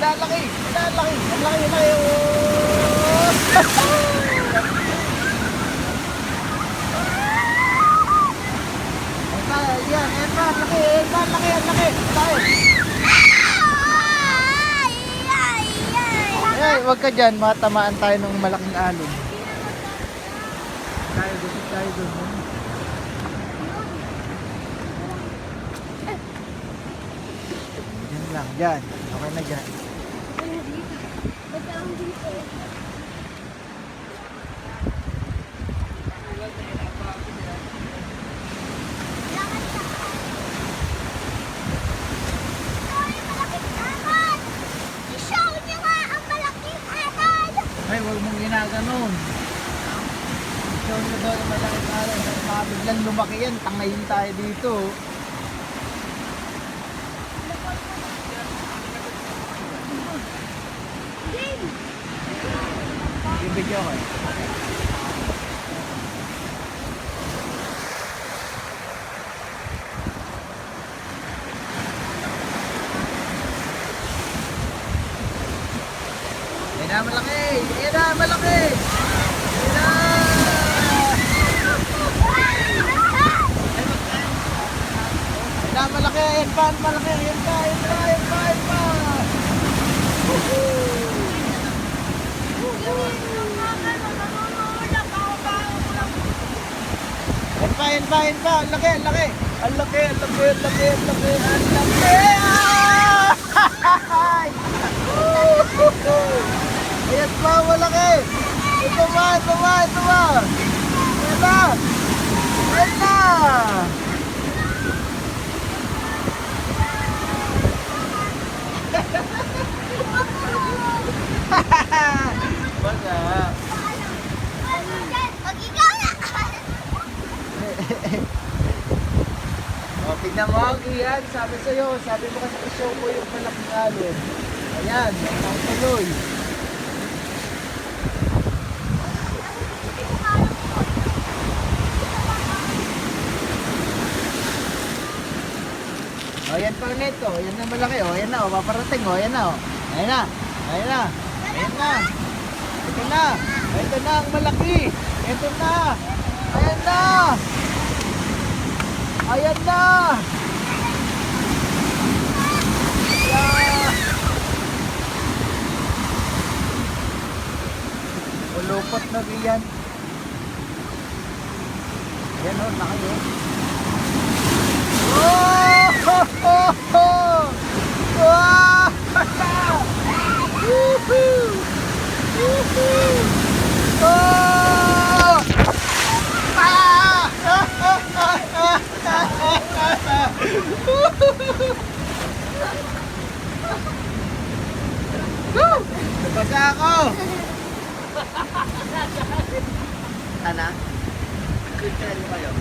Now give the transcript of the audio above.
Ang laki. Ang laki. Ang laki. Ang laki. Yan, yan pa, laki, yan, laki, ang laki, laki. Ay, wag ka dyan, matamaan tayo ng malaking alon. Tayo doon. Yan lang, dyan. Okay na dyan. Ay, huwag mong ginaganon. Ikaw na daw yung malaking alon. Biglang lumaki yan, tangayin tayo dito. Ibigyan ko eh. Ayan na, malaki! Ayan na, malaki! Ayan na! Ayan na, malaki! Ayan pa, malaki! Ayan pa, ayan pa, ayan pa, ayan pa! Ayan pa, ayan pa, ayan pa! Ang laki, ang laki! Ang laki, ang laki, ang laki, ang laki, ang laki! Ayan pa, malaki! Ito ba, ito ba, ito ba? Ayan na! Ayan na! Baga! O, tignan mo ang iyan. Sabi sa'yo, sabi mo kasi i-show mo yung malaking alon. Ayan, ang tuloy. O, yan pa ulit, o. Yan na malaki, o. Ayan na, o. Paparating, o. Ayan na, o. Ayan na. Ayan na. Ayan na. Ito na. Ito na ang malaki. Ito na. Ayan na. Ayan na. Ayan. Ulupot na riyan. Ayan, o. Laki, o. Oh! Ho, ho, ho! Wow! Woohoo! Woohoo! Oh! Ah! Woo! Nabasa ako! Ana? Good kayo.